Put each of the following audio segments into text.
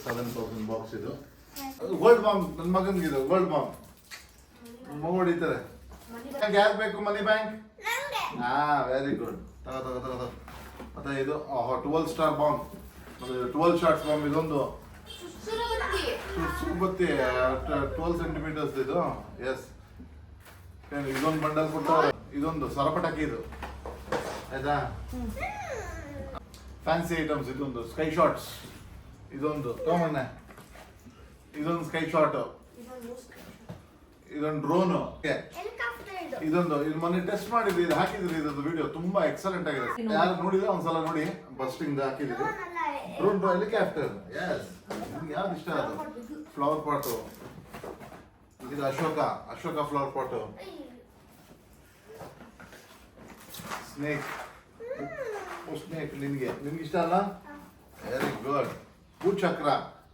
7,000 box ಇದು. Gold bomb ನನ್ನ ಮಗನಿಗೆ ಇದು ಗೋಲ್ಡ್ ಬಾಂಬ್ ಮಗು ಹೊಡಿತಾರೆ. ಯಾರು ಬೇಕು ಮನಿ ಬ್ಯಾಂಕ್? Very good. ತಗೋ. ಮತ್ತೆ ಇದು 12 ಸ್ಟಾರ್ ಬಾಂಬ್, 12 ಶಾಟ್ಸ್ ಬಾಂಬ್. ಇದೊಂದು ಸುಬ್ಬತ್ತಿ 12 ಸೆಂಟಿಮೀಟರ್ಸ್ ಇದು. ಎಸ್, ಇದೊಂದು ಬಂಡಲ್ ಕೊಡ್ತಾರೆ. ಇದೊಂದು ಸರಪಟಾಕಿ ಇದು, ಆಯ್ತಾ? Fancy items. ಇದೊಂದು ಸ್ಕೈ ಶಾಟ್ಸ್. ಇದೊಂದು ತಗೊಂಬನ್ನೆ. ಇದೊಂದು ಸ್ಕೈ ಶಾಟ್. ಇದೊಂದು ಡ್ರೋನ್. ಇದೊಂದು ಇದು ಮೊನ್ನೆ ಟೆಸ್ಟ್ ಮಾಡಿದ್ರಿ, ಇದು ಹಾಕಿದ್ರಿ. ಇದೊಂದು ವಿಡಿಯೋ ತುಂಬಾ ಎಕ್ಸಲೆಂಟ್ ಆಗಿದೆ. ಯಾರು ನೋಡಿದ್ರೆ ಒಂದ್ಸಲ ನೋಡಿ. ಬಸ್ಟಿಂಗ್ ಹಾಕಿದ್ರಿ. Drone helicopter. ಎಸ್, ನಿಮ್ಗೆ ಯಾವ್ದು ಇಷ್ಟ? ಅದು ಫ್ಲವರ್ ಪಾಟು. ಇದು ಅಶೋಕ ಫ್ಲವರ್ ಪಾಟು. ಸ್ನೇಕ್ ನಿನ್ಗೆ ಇಷ್ಟ ಅಲ್ಲ? Very good. ಭೂಚಕ್ರ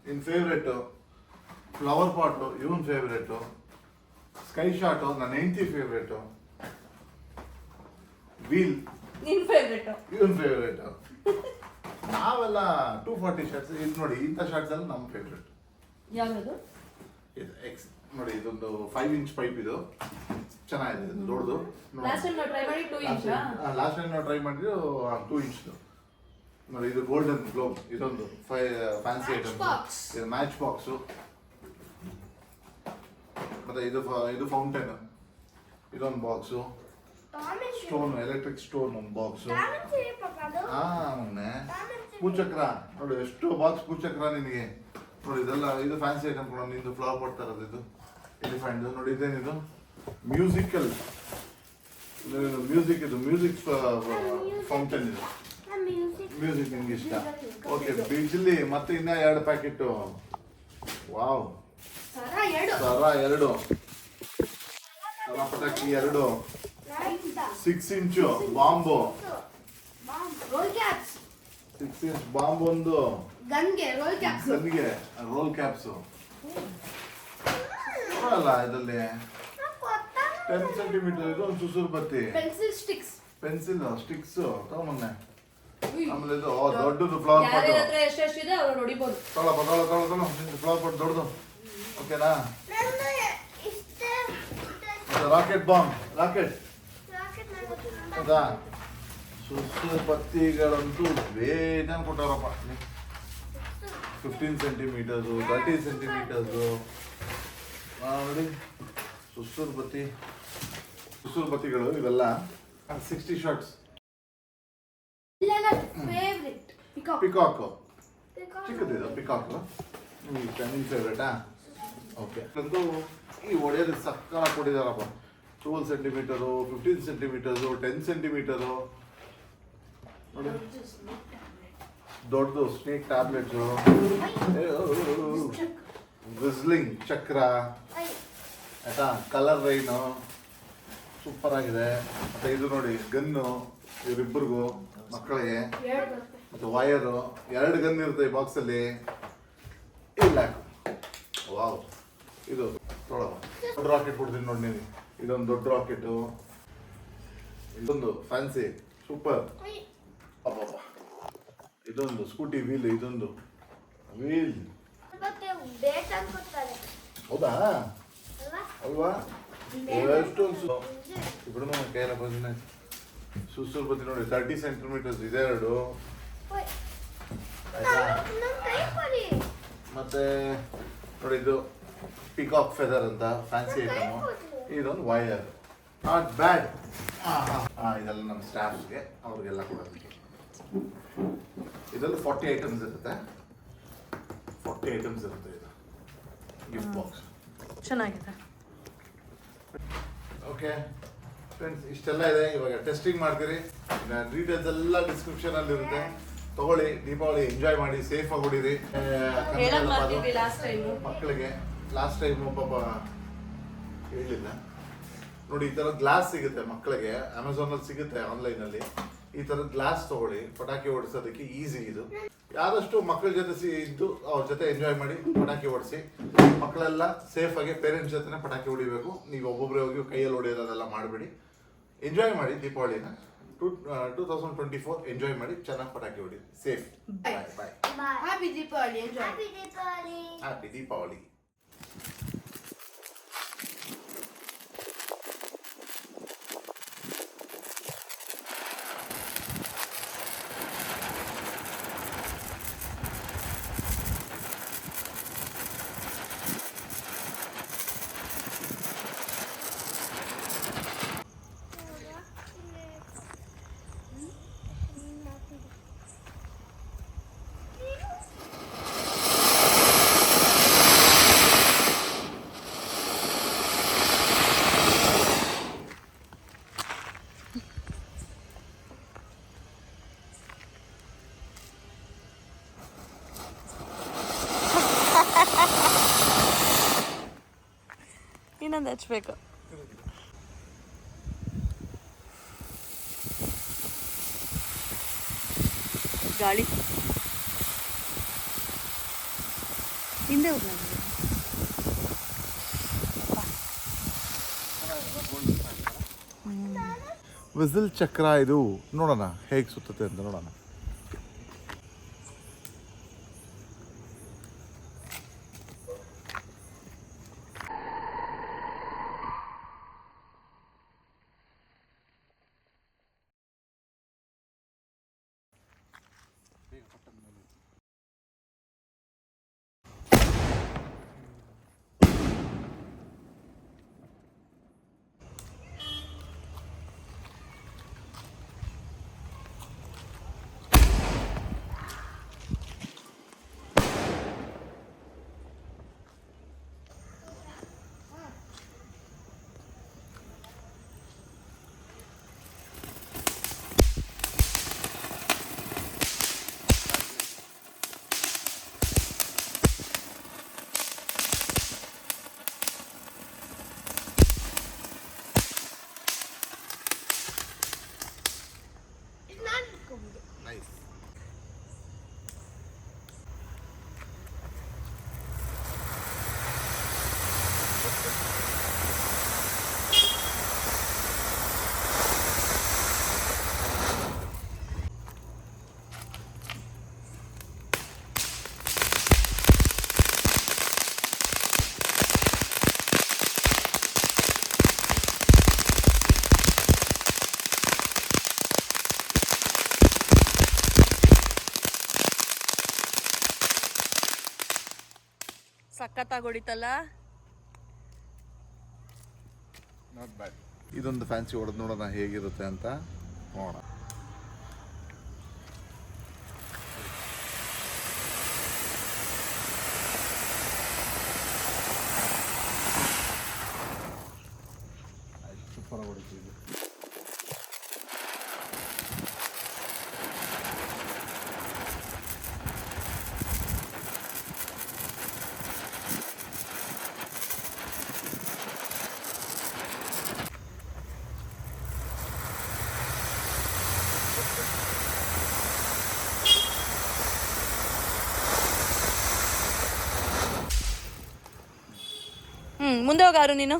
ನಿನ್ ಫೇವ್ರೇಟ್. ಫ್ಲವರ್ ಪಾಟ್ ಇವನ್ ಫೇವ್ರೇಟ್. ಸ್ಕೈ ಶಾಟ್ ನನ್ನ ಹೆಂಡತಿ ಫೇವ್ರೇಟ್. ವೀಲ್ ಇವನ್ ಫೇವ್ರೇಟ್. ನಾವೆಲ್ಲ 240 ಶಾರ್ಟ್ಸ್. ಇದು ನೋಡಿ, ಇಂಥ ಶಾರ್ಟ್ಸ್ ಎಲ್ಲ ನಮ್ಮ ಫೇವ್ರೇಟ್. ಯಾವುದು ಇದು ಎಕ್ಸ್ ನೋಡಿ. ಇದೊಂದು 5 ಇಂಚ್ ಪೈಪ್. ಇದು ಚೆನ್ನಾಗಿದೆ, ದೊಡ್ಡದು. ಲಾಸ್ಟ್ ಟೈಮ್ ನಾವು ಟ್ರೈ ಮಾಡಿ 2 ಇಂಚ್. ಲಾಸ್ಟ್ ಟೈಮ್ ನಾವು ಟ್ರೈ ಮಾಡಿದ್ವಿ 2 ಇಂಚ್ ನೋಡಿ. ಇದು ಗೋಲ್ಡನ್ ಗ್ಲೋಬ್. ಇದೊಂದು ಫ್ಯಾನ್ಸಿ ಐಟಮ್. ಇದು ಮ್ಯಾಚ್ ಬಾಕ್ಸ್. ಮತ್ತೆ ಇದು ಫೌಂಟೇನ್. ಇದೊಂದು ಬಾಕ್ಸು. ಸ್ಟೋನ್, ಎಲೆಕ್ಟ್ರಿಕ್ ಸ್ಟೋನ್ ಒಂದು ಬಾಕ್ಸು. ಭೂಚಕ್ರ ನೋಡಿ, ಎಷ್ಟು ಬಾಕ್ಸ್ ಭೂಚಕ್ರ ನಿನಗೆ. ನೋಡಿ ಇದೆಲ್ಲ ಇದು ಫ್ಯಾನ್ಸಿ ಐಟಮ್ ಕೂಡ. ನಿಂದು ಫ್ಲವರ್ ಪಾಟ್ ತರದು. ಇದು ಎಲಿಫೆಂಟ್ ನೋಡಿ. ಇದೇನಿದು ಮ್ಯೂಸಿಕಲ್. Music fountain. ಇದು ಮ್ಯೂಸಿಕ್ ನಿಮ್ಗೆ ಇಷ್ಟ. ಓಕೆ, ಬಿಜ್ಲಿ. ಮತ್ತೆ ಇನ್ನ 2 ಪ್ಯಾಕೆಟ್. ವಾವ್, ಸರ 2, ಸರ ಪಟಾಕಿ 2, 6 ಇಂಚು ಬಾಂಬು. 6 ಇಂಚ್ ಬಾಂಬ್ ಒಂದು. ಗನ್ಗೆ ರೋಲ್ ಕ್ಯಾಪ್ಸ್ ಅಲ್ಲ. ಇದರಲ್ಲಿ 10 ಸೆಂಟಿಮೀಟರ್. ಇದು ಒಂದು ಸುಸುರು ಬತ್ತಿ. ಪೆನ್ಸಿಲ್ ಸ್ಟಿಕ್ಸ್ ತಗೊಂಬನ್ನೆ. ಆಮೇಲೆ ಇದು ದೊಡ್ಡದು ಫ್ಲವರ್ ಪಾಟ್. ಎಷ್ಟೆಷ್ಟಿದೆ ಅವ್ರು ನೋಡಿಬೋದು. ತಗೊಳ್ಳೋ ಫ್ಲವರ್ ಪಾಟ್ ದೊಡ್ಡದು. ಓಕೆನಾ? Rocket bomb. ಹೌದಾ? ಸುಸುರು ಬತ್ತಿಗಳಂತೂ ಬೇಜಾನ್ ಕೊಟ್ಟಾರಪ್ಪ. 15 ಸೆಂಟಿಮೀಟರ್ಸು, 30 ಸೆಂಟಿಮೀಟರ್ಸು ನೋಡಿ. ಸುಸುರು ಬತ್ತಿಗಳು ಇವೆಲ್ಲ 60 ಶಾರ್ಟ್ಸ್. ಪಿಕಾಕ್ ಚಿಕ್ಕದಿದೆ. ಪಿಕಾಕ್ ನಿನ್ನ ಫೇವ್ರೇಟಾ? ಓಕೆ. ಅಂತೂ ಈ ಒಡೆಯದು ಸಕ್ಕಲ ಕೊಟ್ಟಿದ್ದಾರಪ್ಪ. 12 ಸೆಂಟಿಮೀಟರು, 15 ಸೆಂಟಿಮೀಟರ್ಸು, 10 ಸೆಂಟಿಮೀಟರು ನೋಡಿ. ದೊಡ್ಡದು ಸ್ನೇಕ್ ಟ್ಯಾಬ್ಲೆಟ್ಸು, ವಿಸ್ಲಿಂಗ್ ಚಕ್ರ, ಆಯ್ತಾ? ಕಲರ್ ರೈನು ಸೂಪರ್ ಆಗಿದೆ. ಮತ್ತೆ ಇದು ನೋಡಿ ಗನ್ನು, ಇವರಿಬ್ಬರಿಗೂ ಮಕ್ಕಳಿಗೆ. ಮತ್ತೆ ವಯರು 2 ಗನ್ ಇರುತ್ತೆ ಈ ಬಾಕ್ಸಲ್ಲಿ. ಇಲ್ಲ, ವಾವ್. ಇದು ದೊಡ್ಡ ರಾಕೆಟ್ ಕೊಡ್ತೀನಿ ನೋಡಿ ನೀನು. ಇದೊಂದು ದೊಡ್ಡ ರಾಕೆಟು. ಇದೊಂದು ಫ್ಯಾನ್ಸಿ ಸೂಪರ್. ಅಬ್ಬಬ್ಬ. ಇದೊಂದು ಸ್ಕೂಟಿ ವೀಲ್. ಇದೊಂದು ವೀಲ್. ಹೌದಾ? ಅಲ್ವಾ? ಎಷ್ಟೊಂದು ಇಬ್ಬರು ಕೈಯಲ್ಲ ಬಂದಿನ. ಸುಸುರು ಬತ್ತಿ ನೋಡಿ 30 ಸೆಂಟಿಮೀಟರ್ಸ್ ಇದೆರಡು. ಮತ್ತೆ ನೋಡಿ ಇದು ಪಿಕಾಕ್ ಫೆದರ್ ಅಂತ ಫ್ಯಾನ್ಸಿ ಐಟಮು. ಇದೊಂದು ವೈರ್. Not bad. ಇದೆಲ್ಲ ನಮ್ಮ ಸ್ಟಾಫ್ಸ್ಗೆ, ಅವ್ರಿಗೆಲ್ಲ ಕೊಡೋದಕ್ಕೆ. ಇದರಲ್ಲಿ 40 ಐಟಮ್ಸ್ ಇರುತ್ತೆ. 40 ಐಟಮ್ಸ್ ಇರುತ್ತೆ ಇದು ಗಿಫ್ಟ್ ಬಾಕ್ಸ್. ಚೆನ್ನಾಗಿದೆ. ಓಕೆ ಫ್ರೆಂಡ್ಸ್, ಇಷ್ಟೆಲ್ಲ ಇದೆ. ಇವಾಗ ಟೆಸ್ಟಿಂಗ್ ಮಾಡ್ತೀರಿ. ಡೀಟೇಲ್ಸ್ ಎಲ್ಲ ಡಿಸ್ಕ್ರಿಪ್ಷನ್ ಅಲ್ಲಿ ಇರುತ್ತೆ. ತಗೊಳ್ಳಿ, ದೀಪಾವಳಿ ಎಂಜಾಯ್ ಮಾಡಿ, ಸೇಫ್ ಆಗಿ ಹೊಡೀರಿ. ಮಕ್ಕಳಿಗೆ ಲಾಸ್ಟ್ ಟೈಮ್ ಪಾಪ ಹೇಳಿಲ್ಲ ನೋಡಿ. ಈ ಥರ ಗ್ಲಾಸ್ ಸಿಗುತ್ತೆ ಮಕ್ಕಳಿಗೆ, ಅಮೆಝಾನಲ್ಲಿ ಸಿಗುತ್ತೆ, ಆನ್ಲೈನಲ್ಲಿ. ಈ ಥರ ಗ್ಲಾಸ್ ತಗೊಳ್ಳಿ, ಪಟಾಕಿ ಹೊಡಿಸೋದಕ್ಕೆ ಈಸಿ. ಇದು ಯಾರಷ್ಟು ಮಕ್ಕಳ ಜೊತೆ ಇದ್ದು ಅವ್ರ ಜೊತೆ ಎಂಜಾಯ್ ಮಾಡಿ ಪಟಾಕಿ ಹೊಡಿಸಿ. ಮಕ್ಕಳೆಲ್ಲ ಸೇಫ್ ಆಗಿ ಪೇರೆಂಟ್ಸ್ ಜೊತೆ ಪಟಾಕಿ ಹೊಡಿಬೇಕು. ನೀವು ಒಬ್ಬೊಬ್ಬರೇ ಹೋಗಿ ಕೈಯಲ್ಲಿ ಹೊಡೆಯೋದೆಲ್ಲ ಮಾಡಬೇಡಿ. ಎಂಜಾಯ್ ಮಾಡಿ ದೀಪಾವಳಿನ. 2024 ಎಂಜಾಯ್ ಮಾಡಿ, ಚೆನ್ನಾಗಿ ಪಟಾಕಿ ಹೊಡಿ, safe. Bye bye. Happy Deepavali enjoy. Happy Deepavali. ಇನ್ನೊಂದು ಹಚ್ಬೇಕು. ಗಾಳಿ ಹಿಂದೆ ಹೋಗ್ಲ. ವಿಸಿಲ್ ಚಕ್ರ ಇದು, ನೋಡೋಣ ಹೇಗೆ ಸುತ್ತುತ್ತೆ ಅಂತ ನೋಡೋಣ. Nice. ಸಖತ್ತಾಗಿ ಹೊಡಿತಲ್ಲ. Not bad. ಇದೊಂದು ಫ್ಯಾನ್ಸಿ ಹೊಡೆದು ನೋಡೋಣ ಹೇಗಿರುತ್ತೆ ಅಂತ ನೋಡೋಣ. ಸೂಪರ್ ಹೊಡಿತೀವಿ. ಮುಂದೆ ಹೋಗಾರು ನೀನು.